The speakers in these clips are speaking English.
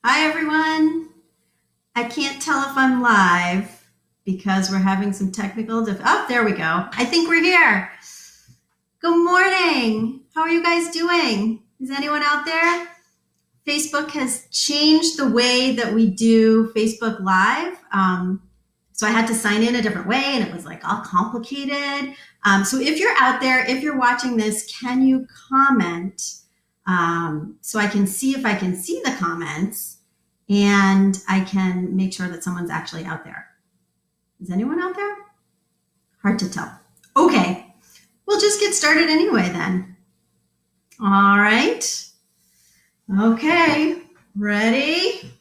Hi, everyone. I can't tell if I'm live because we're having some technical oh, there we go. I think we're here. Good morning. How are you guys doing? Is anyone out there? Facebook has changed the way that we do Facebook Live. So I had to sign in a different way and it was like all complicated. So if you're out there, if you're watching this, can you comment so I can see if I can see the comments and I can make sure that someone's actually out there. Is anyone out there? Hard to tell. Okay, we'll just get started anyway then. All right. Okay, ready?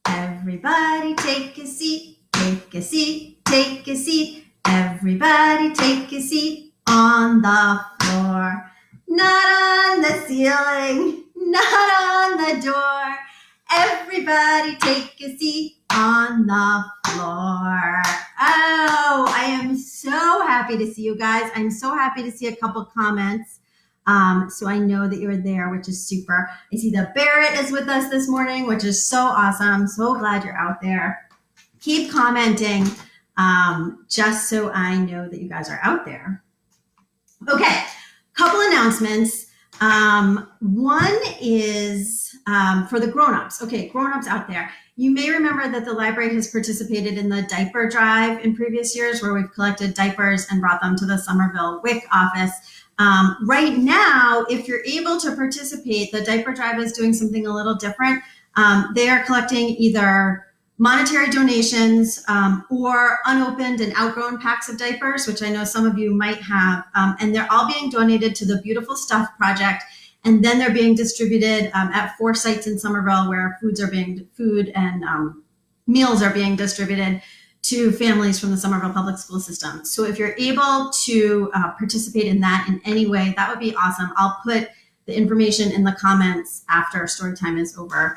Everybody take a seat, take a seat, take a seat. Everybody take a seat on the floor. Not on the ceiling, not on the door. Everybody take a seat on the floor. Oh, I am so happy to see you guys. I'm so happy to see a couple comments. So I know that you're there, which is super. I see that Barrett is with us this morning, which is so awesome. So glad you're out there. Keep commenting, just so I know that you guys are out there. Okay, couple announcements. One is for the grown-ups. Okay, grown-ups out there. You may remember that the library has participated in the diaper drive in previous years where we've collected diapers and brought them to the Somerville WIC office. Right now, if you're able to participate, the diaper drive is doing something a little different. They are collecting either monetary donations or unopened and outgrown packs of diapers, which I know some of you might have, and they're all being donated to the Beautiful Stuff Project, and then they're being distributed at 4 sites in Somerville where food and meals are being distributed to families from the Somerville Public School System. So if you're able to participate in that in any way, that would be awesome. I'll put the information in the comments after Storytime is over.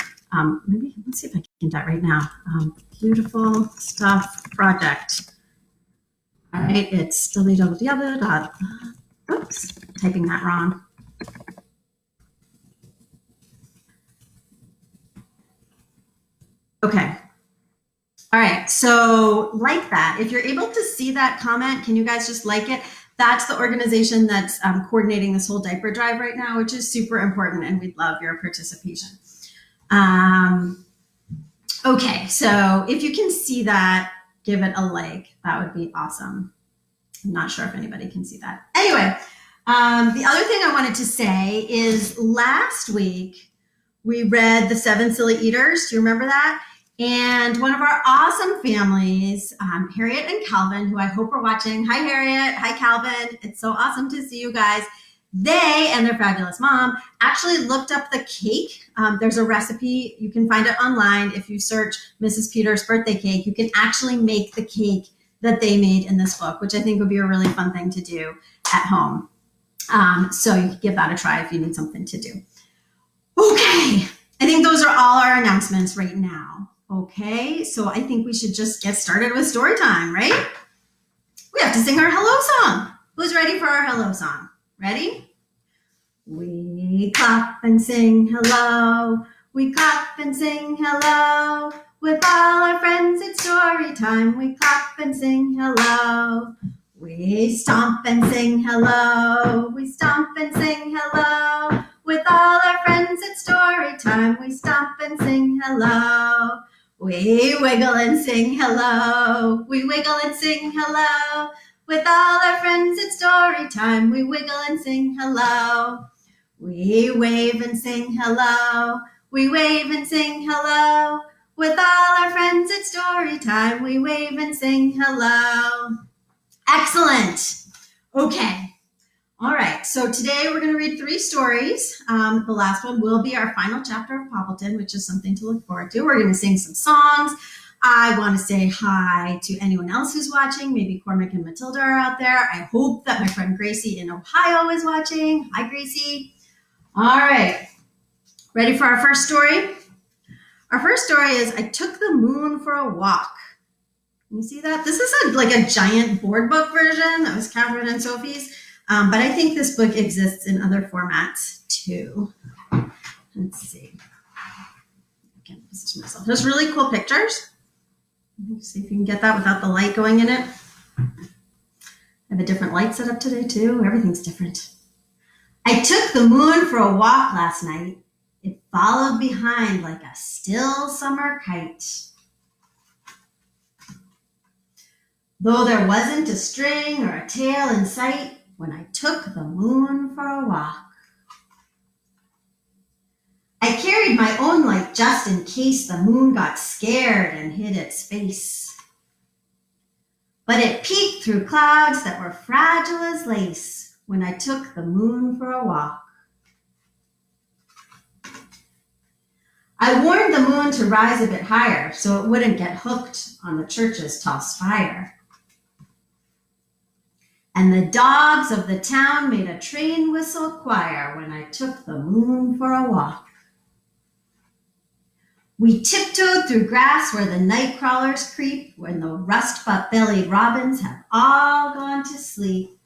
Maybe let's see if I can do that right now. Beautiful Stuff Project. All right, it's www. Oops, typing that wrong. Okay. All right, so like that. If you're able to see that comment, can you guys just like it? That's the organization that's coordinating this whole diaper drive right now, which is super important, and we'd love your participation. Okay, so if you can see that, give it a like. That would be awesome. I'm not sure if anybody can see that. Anyway, the other thing I wanted to say is last week we read The 7 Silly Eaters. Do you remember that? And one of our awesome families, Harriet and Calvin, who I hope are watching. Hi, Harriet. Hi, Calvin. It's so awesome to see you guys. They and their fabulous mom actually looked up the cake. There's a recipe. You can find it online. If you search Mrs. Peters' birthday cake, you can actually make the cake that they made in this book, which I think would be a really fun thing to do at home. So you can give that a try if you need something to do. Okay, I think those are all our announcements right now. Okay, so I think we should just get started with story time, right? We have to sing our hello song. Who's ready for our hello song? Ready? We clap and sing hello. We clap and sing hello. With all our friends, it's story time. We clap and sing hello. We stomp and sing hello. We stomp and sing hello. With all our friends, it's story time. We stomp and sing hello. We wiggle and sing hello. We wiggle and sing hello. With all our friends, it's story time. We wiggle and sing hello. We wave and sing hello. We wave and sing hello. With all our friends, it's story time. We wave and sing hello. Excellent. Okay. All right. So today we're going to read 3 stories. The last one will be our final chapter of Poppleton, which is something to look forward to. We're going to sing some songs. I want to say hi to anyone else who's watching. Maybe Cormac and Matilda are out there. I hope that my friend Gracie in Ohio is watching. Hi, Gracie. All right. Ready for our first story? Our first story is I Took the Moon for a Walk. Can you see that? This is like a giant board book version. That was Catherine and Sophie's. But I think this book exists in other formats too. Let's see. I can't position myself. There's really cool pictures. Let's see if you can get that without the light going in it. I have a different light set up today too. Everything's different. I took the moon for a walk last night. It followed behind like a still summer kite. Though there wasn't a string or a tail in sight when I took the moon for a walk. I carried my own light just in case the moon got scared and hid its face. But it peeked through clouds that were fragile as lace when I took the moon for a walk. I warned the moon to rise a bit higher so it wouldn't get hooked on the church's tall spire. And the dogs of the town made a train whistle choir when I took the moon for a walk. We tiptoed through grass where the night crawlers creep when the rust-bellied robins have all gone to sleep.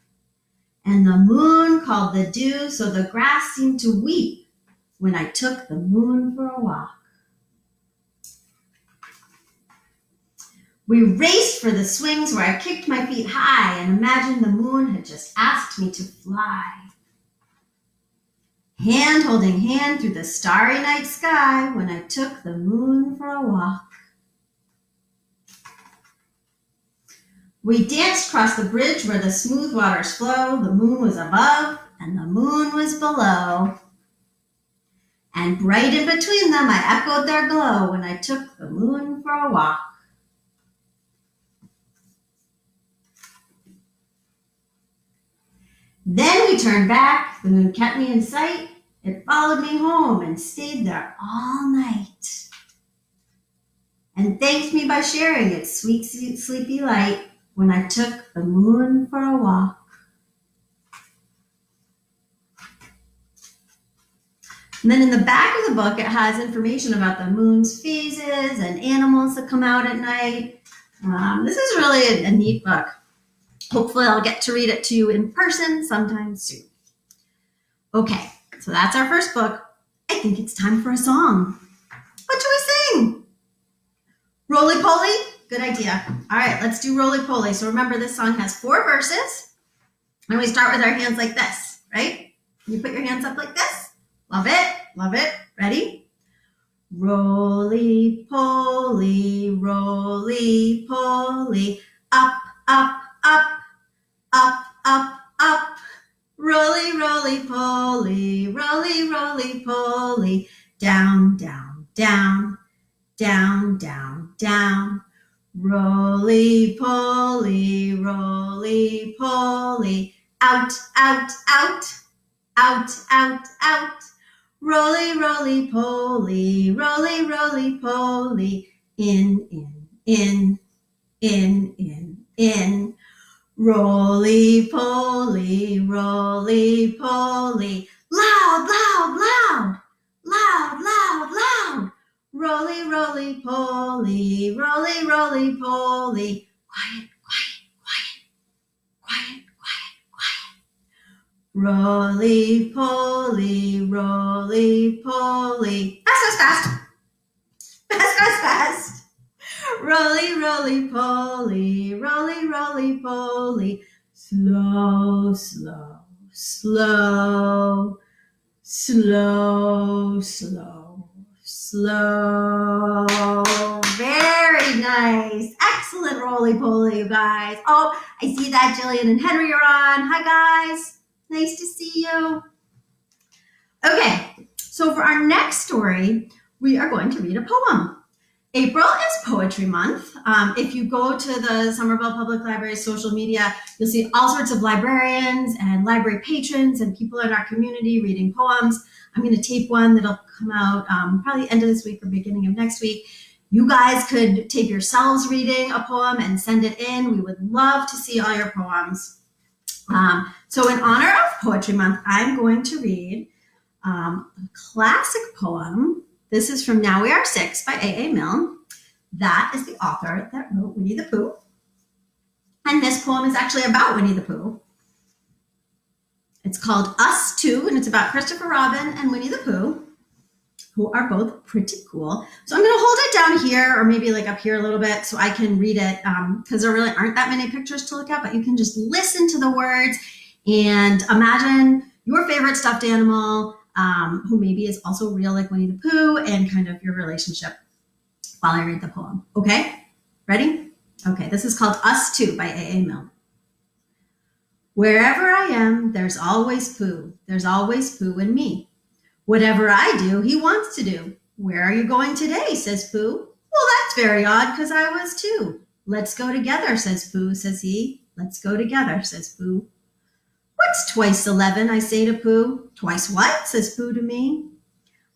And the moon called the dew so the grass seemed to weep when I took the moon for a walk. We raced for the swings where I kicked my feet high and imagined the moon had just asked me to fly. Hand holding hand through the starry night sky when I took the moon for a walk. We danced across the bridge where the smooth waters flow. The moon was above and the moon was below. And bright in between them, I echoed their glow when I took the moon for a walk. Then we turned back. The moon kept me in sight. It followed me home and stayed there all night. And thanked me by sharing its sweet, sleepy light when I took the moon for a walk. And then in the back of the book, it has information about the moon's phases and animals that come out at night. This is really a neat book. Hopefully I'll get to read it to you in person sometime soon. Okay, so that's our first book. I think it's time for a song. What should we sing? Roly Poly? Good idea. All right, let's do Roly Poly. So remember, this song has 4 verses. And we start with our hands like this, right? Can you put your hands up like this? Love it, love it. Ready? Roly poly, roly poly, up, up, up, up, up, up. Roly, roly poly, roly, roly poly, down, down, down, down, down, down. Roly poly, roly poly, out, out, out, out, out, out. Roly, roly poly, roly, roly poly, in, in, in, in, in. Roly poly, roly poly, loud, loud, loud, loud, loud, loud. Roly, roly poly, roly, roly poly, quiet, quiet, quiet, quiet, quiet, quiet. Roly poly, roly poly. Fast, fast, fast. Fast, fast, fast. Roly, roly poly, roly, roly poly. Slow, slow, slow, slow, slow, slow. Very nice. Excellent roly poly, you guys. Oh, I see that Jillian and Henry are on. Hi, guys. Nice to see you. Okay, so for our next story, we are going to read a poem. April is Poetry Month. If you go to the Somerville Public Library social media, you'll see all sorts of librarians and library patrons and people in our community reading poems. I'm going to tape one that'll come out probably end of this week or beginning of next week. You guys could tape yourselves reading a poem and send it in. We would love to see all your poems. So in honor of Poetry Month, I'm going to read a classic poem. This is from Now We Are Six by A.A. Milne. That is the author that wrote Winnie the Pooh. And this poem is actually about Winnie the Pooh. It's called Us Two, and it's about Christopher Robin and Winnie the Pooh, who are both pretty cool. So I'm going to hold it down here, or maybe like up here a little bit, so I can read it, because there really aren't that many pictures to look at, but you can just listen to the words and imagine your favorite stuffed animal, who maybe is also real like Winnie the Pooh, and kind of your relationship while I read the poem. Okay? Ready? Okay, this is called Us Two by A.A. Milne. Wherever I am, there's always Pooh. There's always Pooh in me. Whatever I do, he wants to do. Where are you going today, says Pooh. Well, that's very odd, because I was too. Let's go together, says Pooh, says he. Let's go together, says Pooh. What's twice 11, I say to Pooh. Twice what, says Pooh to me.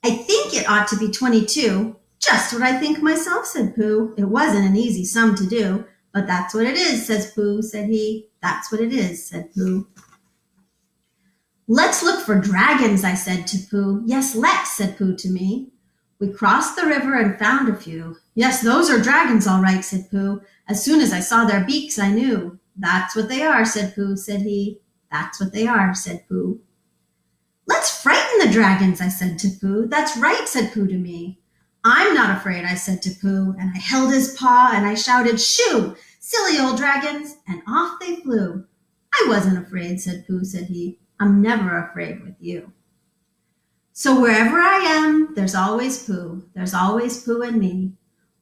I think it ought to be 22. Just what I think myself, said Pooh. It wasn't an easy sum to do, but that's what it is, says Pooh, said he. That's what it is, said Pooh. Let's look for dragons, I said to Pooh. Yes, let's, said Pooh to me. We crossed the river and found a few. Yes, those are dragons, all right, said Pooh. As soon as I saw their beaks, I knew. That's what they are, said Pooh, said he. That's what they are, said Pooh. Let's frighten the dragons, I said to Pooh. That's right, said Pooh to me. I'm not afraid, I said to Pooh, and I held his paw and I shouted, shoo, silly old dragons, and off they flew. I wasn't afraid, said Pooh, said he. I'm never afraid with you. So wherever I am, there's always Pooh. There's always Pooh in me.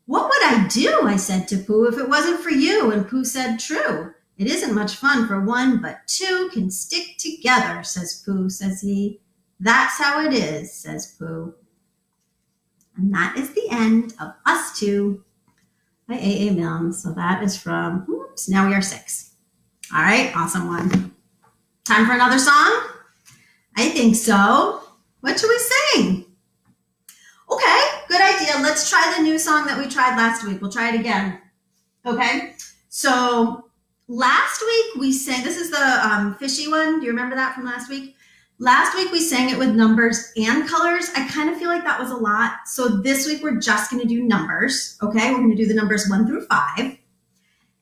What would I do, I said to Pooh, if it wasn't for you? And Pooh said, true. It isn't much fun for one, but two can stick together, says Pooh, says he. That's how it is, says Pooh. And that is the end of Us Two by A.A. Milne. So that is from, oops, Now We Are Six. All right, awesome one. Time for another song? I think so. What should we sing? Okay, good idea. Let's try the new song that we tried last week. We'll try it again. Okay, so last week we sang, this is the fishy one. Do you remember that from last week? Last week we sang it with numbers and colors. I kind of feel like that was a lot. So this week we're just going to do numbers. Okay, we're going to do the numbers 1 through 5.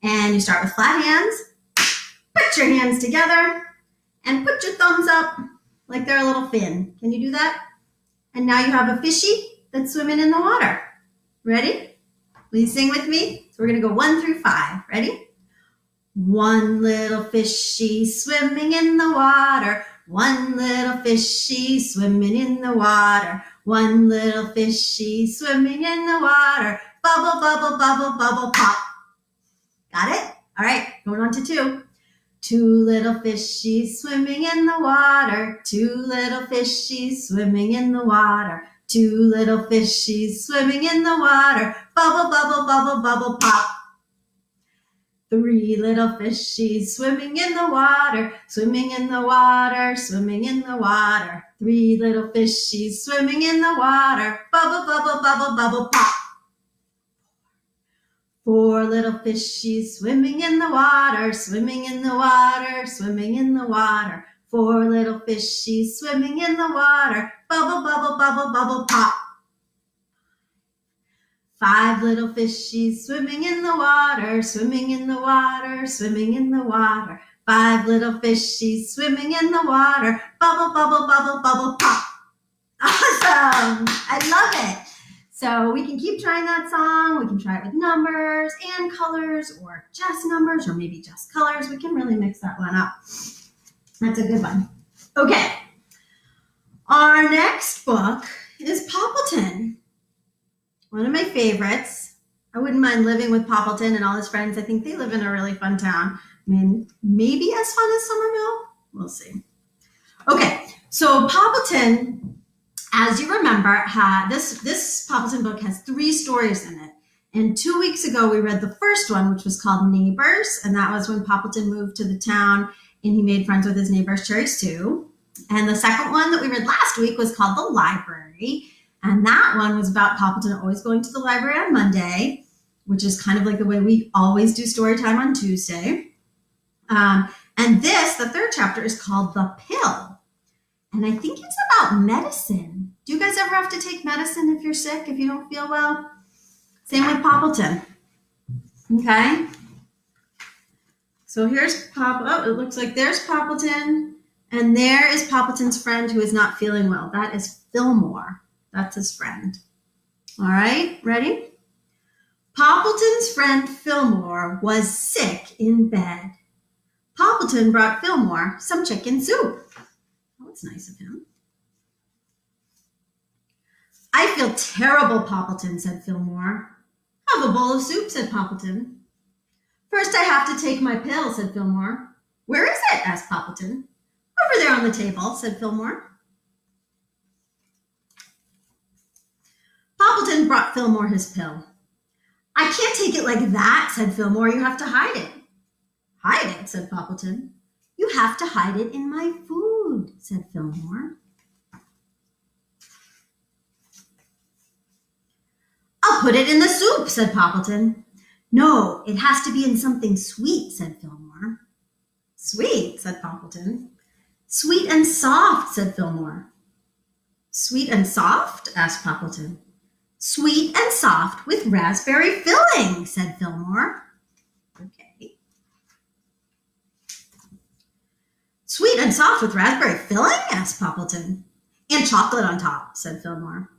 And you start with flat hands. Put your hands together and put your thumbs up like they're a little fin. Can you do that? And now you have a fishy that's swimming in the water. Ready? Will you sing with me? So we're going to go 1 through 5. Ready? One little fishy swimming in the water. One little fishy swimming in the water. One little fishy swimming in the water. Bubble, bubble, bubble, bubble, pop. Got it? All right, going on to 2. Two little fishies swimming in the water. Two little fishies swimming in the water. Two little fishies swimming in the water. Bubble, bubble, bubble, bubble, pop. 3 little fishies swimming in the water, swimming in the water, swimming in the water. 3 little fishies swimming in the water. Bubble, bubble, bubble, bubble, pop. 4 little fishies swimming in the water, swimming in the water, swimming in the water. 4 little fishies swimming in the water. Bubble, bubble, bubble, bubble, pop. 5 little fishies swimming in the water, swimming in the water, swimming in the water. 5 little fishies swimming in the water. Bubble, bubble, bubble, bubble, pop. Awesome. I love it. So we can keep trying that song. We can try it with numbers and colors, or just numbers, or maybe just colors. We can really mix that one up. That's a good one. Okay. Our next book is Poppleton. One of my favorites. I wouldn't mind living with Poppleton and all his friends. I think they live in a really fun town. I mean, maybe as fun as Somerville. We'll see. Okay, so Poppleton, as you remember, had this Poppleton book has 3 stories in it. And 2 weeks ago, we read the first one, which was called Neighbors. And that was when Poppleton moved to the town and he made friends with his neighbors, Cherry Sue. And the second one that we read last week was called The Library. And that one was about Poppleton always going to the library on Monday, which is kind of like the way we always do story time on Tuesday. And this, the third chapter, is called The Pill. And I think it's about medicine. Do you guys ever have to take medicine if you're sick, if you don't feel well? Same with Poppleton. Okay. So here's it looks like there's Poppleton. And there is Poppleton's friend who is not feeling well. That is Fillmore. That's his friend. All right, ready? Poppleton's friend Fillmore was sick in bed. Poppleton brought Fillmore some chicken soup. Oh, that's nice of him. I feel terrible, Poppleton, said Fillmore. Have a bowl of soup, said Poppleton. First I have to take my pill, said Fillmore. Where is it? Asked Poppleton. Over there on the table, said Fillmore. Poppleton brought Fillmore his pill. I can't take it like that, said Fillmore. You have to hide it. Hide it, said Poppleton. You have to hide it in my food, said Fillmore. I'll put it in the soup, said Poppleton. No, it has to be in something sweet, said Fillmore. Sweet, said Poppleton. Sweet and soft, said Fillmore. Sweet and soft? Asked Poppleton. Sweet and soft with raspberry filling, said Fillmore. Okay. Sweet and soft with raspberry filling? Asked Poppleton. And chocolate on top, said Fillmore.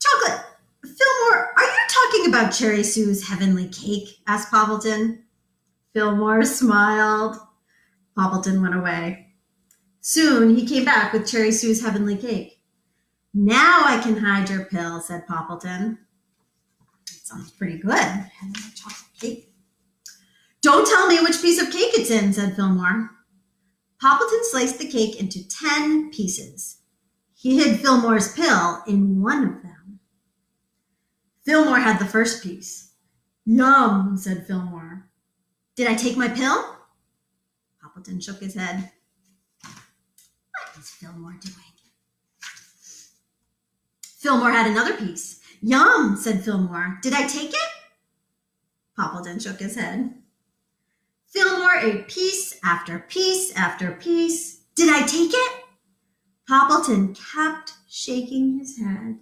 Chocolate? Fillmore, are you talking about Cherry Sue's heavenly cake? Asked Poppleton. Fillmore smiled. Poppleton went away. Soon he came back with Cherry Sue's heavenly cake. Now I can hide your pill, said Poppleton. That sounds pretty good. Heavenly chocolate cake. Don't tell me which piece of cake it's in, said Fillmore. Poppleton sliced the cake into 10 pieces. He hid Fillmore's pill in one of them. Fillmore had the first piece. Yum, said Fillmore. Did I take my pill? Poppleton shook his head. What is Fillmore doing? Fillmore had another piece. Yum, said Fillmore. Did I take it? Poppleton shook his head. Fillmore ate piece after piece after piece. Did I take it? Poppleton kept shaking his head.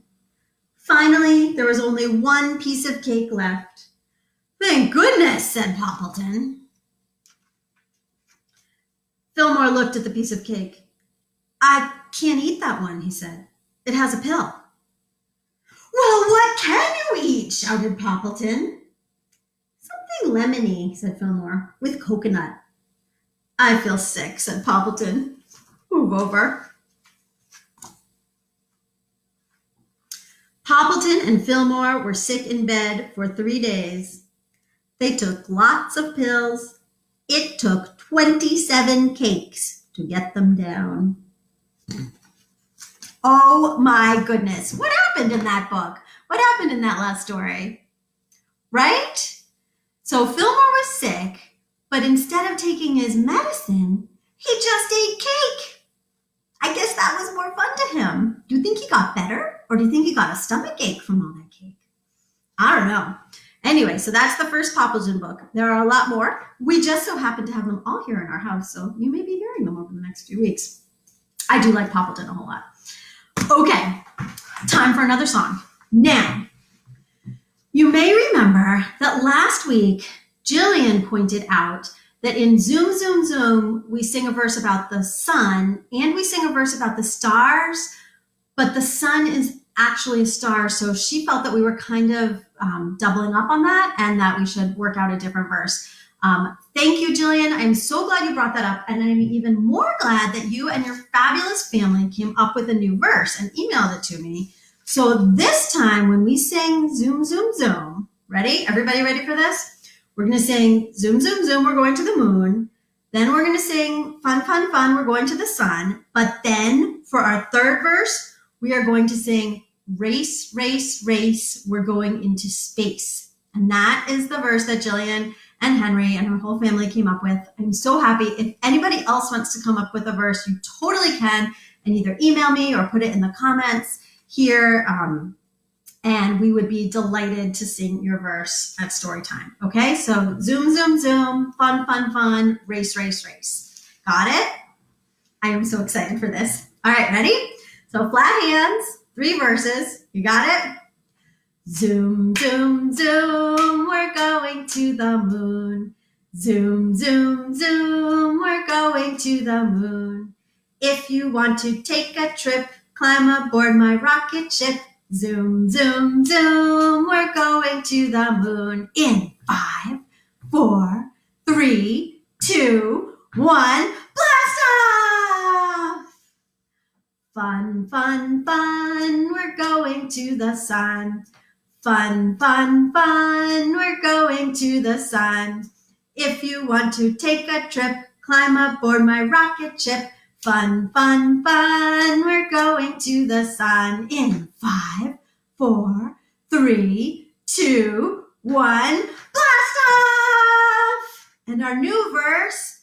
Finally, there was only one piece of cake left. Thank goodness, said Poppleton. Fillmore looked at the piece of cake. I can't eat that one, he said. It has a pill. Well, what can you eat? Shouted Poppleton. Something lemony, said Fillmore, with coconut. I feel sick, said Poppleton. Move over. Poppleton and Fillmore were sick in bed for 3 days. They took lots of pills. It took 27 cakes to get them down. Oh my goodness. What happened in that book? What happened in that last story? Right? So Fillmore was sick, but instead of taking his medicine, he just ate cake. I guess that was more fun to him. Do you think he got better? Or do you think he got a stomach ache from all that cake? I don't know. Anyway, so that's the first Poppleton book. There are a lot more. We just so happen to have them all here in our house, so you may be hearing them over the next few weeks. I do like Poppleton a whole lot. Okay, time for another song. Now, you may remember that last week, Jillian pointed out that in Zoom, Zoom, Zoom, we sing a verse about the sun and we sing a verse about the stars, but the sun is actually a star. So she felt that we were kind of doubling up on that and that we should work out a different verse. Thank you, Jillian. I'm so glad you brought that up. And I'm even more glad that you and your fabulous family came up with a new verse and emailed it to me. So this time when we sing Zoom, Zoom, Zoom, ready? Everybody ready for this? We're going to sing Zoom, Zoom, Zoom, we're going to the moon. Then we're going to sing Fun, Fun, Fun, we're going to the sun. But then for our third verse, we are going to sing Race, Race, Race, we're going into space. And that is the verse that Jillian and Henry and her whole family came up with. I'm so happy. If anybody else wants to come up with a verse, you totally can, and either email me or put it in the comments here. And we would be delighted to sing your verse at Storytime. Okay, so Zoom, Zoom, Zoom, fun, fun, fun, race, race, race. Got it? I am so excited for this. All right, ready? So flat hands, 3 verses. You got it? Zoom, zoom, zoom, we're going to the moon. Zoom, zoom, zoom, we're going to the moon. If you want to take a trip, climb aboard my rocket ship. Zoom, zoom, zoom, we're going to the moon in 5, 4, 3, 2, 1, blast off! Fun, fun, fun, we're going to the sun. Fun, fun, fun, we're going to the sun. If you want to take a trip, climb aboard my rocket ship. Fun, fun, fun, we're going to the sun in 5, 4, 3, 2, 1, blast off! And our new verse,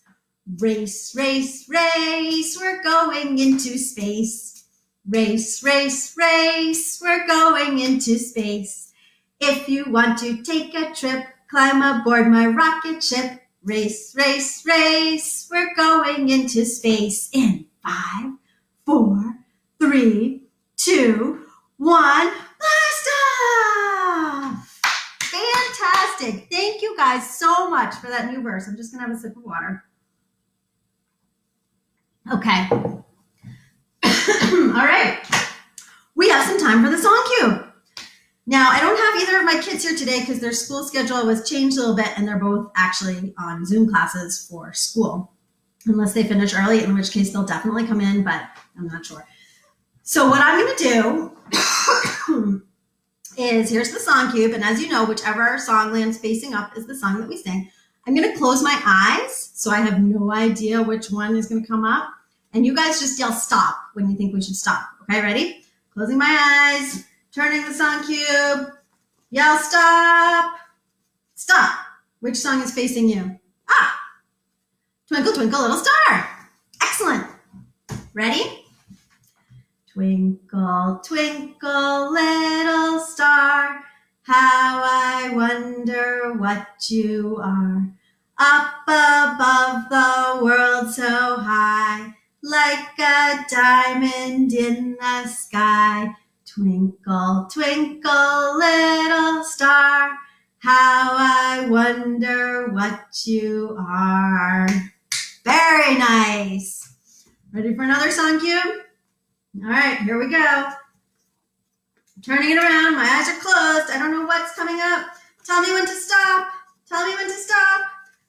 race, race, race, we're going into space. Race, race, race, we're going into space. If you want to take a trip, climb aboard my rocket ship. Race, race, race, we're going into space in 5, 4, 3, 2, 1, blast off! Fantastic. Thank you guys so much for that new verse. I'm just going to have a sip of water. Okay. All right. We have some time for the song cue. Now, I don't have either of my kids here today because their school schedule was changed a little bit and they're both actually on Zoom classes for school, unless they finish early, in which case they'll definitely come in, but I'm not sure. So what I'm going to do is, here's the song cue, and as you know, whichever song lands facing up is the song that we sing. I'm going to close my eyes so I have no idea which one is going to come up, and you guys just yell stop when you think we should stop. Okay, ready? Closing my eyes. Turning the song cube. Yell stop. Stop. Which song is facing you? Ah. Twinkle, twinkle, little star. Excellent. Ready? Twinkle, twinkle, little star. How I wonder what you are. Up above the world so high. Like a diamond in the sky. Twinkle, twinkle, little star, how I wonder what you are. Very nice. Ready for another song cue? All right, here we go. Turning it around, my eyes are closed. I don't know what's coming up. Tell me when to stop. Tell me when to stop.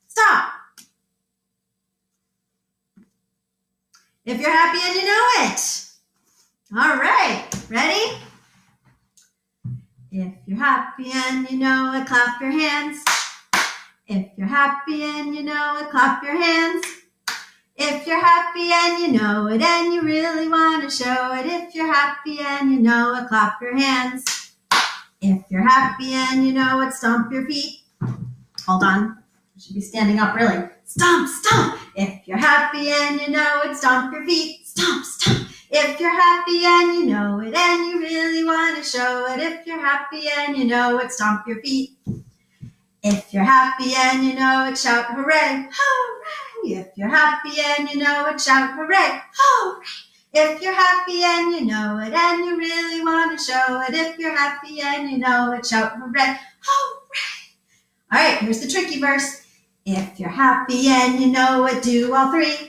Stop. If you're happy and you know it. All right, ready? If you're happy and you know it, clap your hands. If you're happy and you know it, clap your hands. If you're happy and you know it and you really want to show it. If you're happy and you know it, clap your hands. If you're happy and you know it, stomp your feet. Hold on, I should be standing up really. Stomp, stomp. If you're happy and you know it, stomp your feet. Stomp, stomp. If you're happy and you know it and you really want to show it. If you're happy and you know it, stomp your feet. If you're happy and you know it, shout hooray, hooray. If you're happy and you know it, shout hooray, hooray. If you're happy and you know it and you really want to show it. If you're happy and you know it, shout hooray, hooray. All right, here's the tricky verse. If you're happy and you know it, do all three.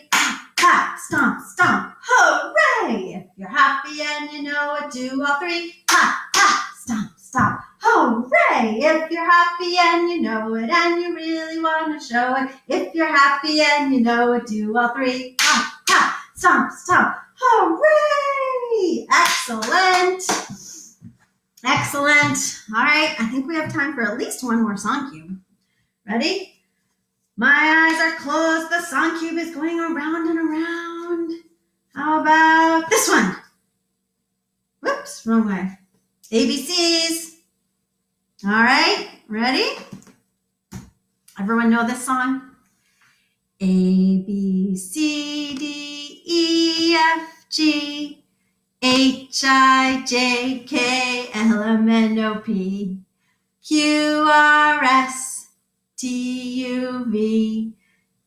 Clap, stomp, stomp, hooray! If you're happy and you know it, do all three. Clap, clap, stomp, stomp, hooray! If you're happy and you know it and you really want to show it. If you're happy and you know it, do all three. Clap, clap, stomp, stomp, hooray! Excellent. Excellent. All right, I think we have time for at least one more song cue. Ready? My eyes are closed. The song cube is going around and around. How about this one? Whoops, wrong way. ABCs. All right, ready? Everyone know this song? A, B, C, D, E, F, G, H, I, J, K, L, M, N, O, P, Q, R, S, T, U, V,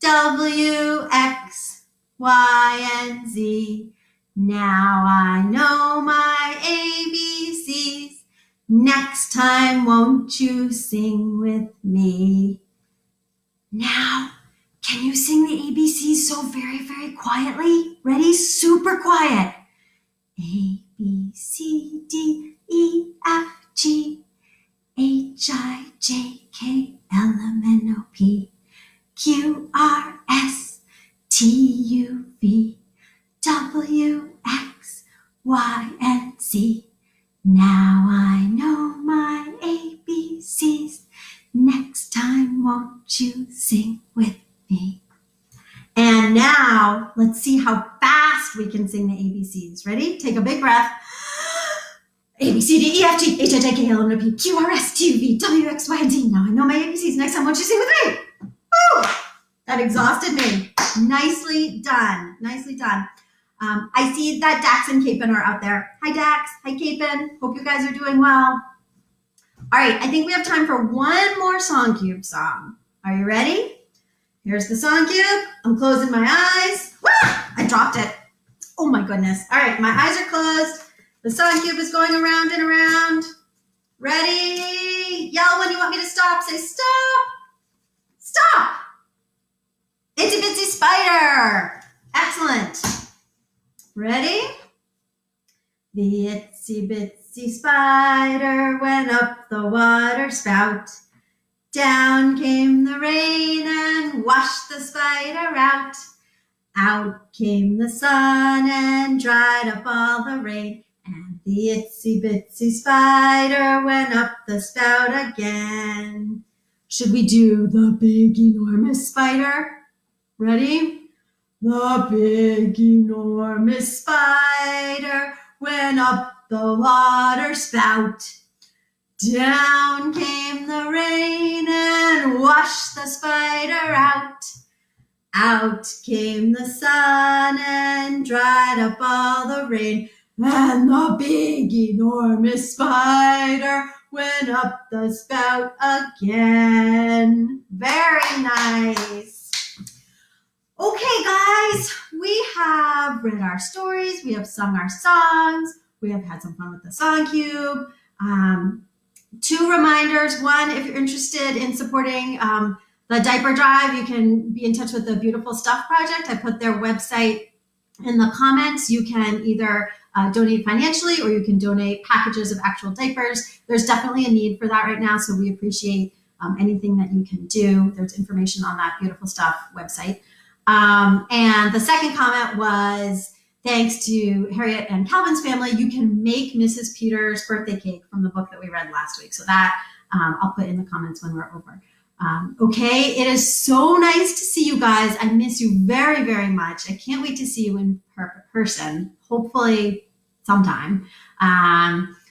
W, X, Y, and Z. Now I know my ABCs. Next time, won't you sing with me? Now, Can you sing the ABCs so very, very quietly? Ready? Super quiet. A, B, C, D, E, F, G, H, I, J, K, L, M, N, O, P, Q, R, S, T, U, V, W, X, Y, and Z. Now I know my ABCs. Next time, won't you sing with me? And now, let's see how fast we can sing the ABCs. Ready? Take a big breath. A, B, C, D, E, F, G, H, I, J, K, L, M, N, O, P, Q, R, S, T, U, V, W, X, Y, and Z. Now I know my ABCs. Next time, won't you sing with me? Woo! That exhausted me. Nicely done. Nicely done. I see that Dax and Capon are out there. Hi, Dax. Hi, Capon. Hope you guys are doing well. All right, I think we have time for one more Song Cube song. Are you ready? Here's the Song Cube. I'm closing my eyes. Wah! I dropped it. Oh my goodness. All right, my eyes are closed. The Song Cube is going around and around. Ready? Yell when you want me to stop. Say stop. Stop. Itsy Bitsy Spider. Excellent. Ready? The itsy bitsy spider went up the water spout. Down came the rain and washed the spider out. Out came the sun and dried up all the rain. And the itsy bitsy spider went up the spout again. Should we do the big enormous spider? Ready? The big enormous spider went up the water spout. Down came the rain and washed the spider out. Out came the sun and dried up all the rain. And the big enormous spider went up the spout again. Very nice. Okay, guys, we have read our stories. We have sung our songs. We have had some fun with the Song Cube. 2 reminders. One, if you're interested in supporting the diaper drive, you can be in touch with the Beautiful Stuff Project. I put their website in the comments. You can either donate financially or you can donate packages of actual diapers. There's definitely a need for that right now, so we appreciate anything that you can do. There's information on that Beautiful Stuff website. And the second comment was, thanks to Harriet and Calvin's family, you can make Mrs. Peters' birthday cake from the book that we read last week. So that I'll put in the comments when we're over. Okay, it is so nice to see you guys. I miss you very, very much. I can't wait to see you in person, hopefully sometime.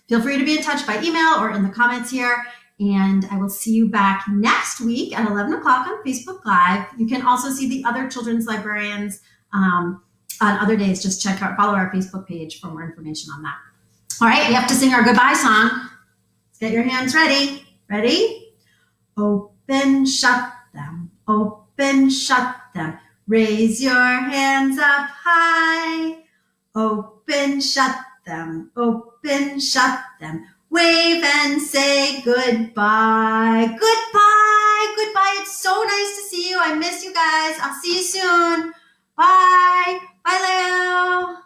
Feel free to be in touch by email or in the comments here. And I will see you back next week at 11 o'clock on Facebook Live. You can also see the other children's librarians on other days. Just follow our Facebook page for more information on that. All right, we have to sing our goodbye song. Let's get your hands ready. Ready? Open, shut them. Open, shut them. Raise your hands up high. Open, shut them. Open, shut them. Wave and say goodbye. Goodbye. Goodbye. It's so nice to see you. I miss you guys. I'll see you soon. Bye. Bye, Leo.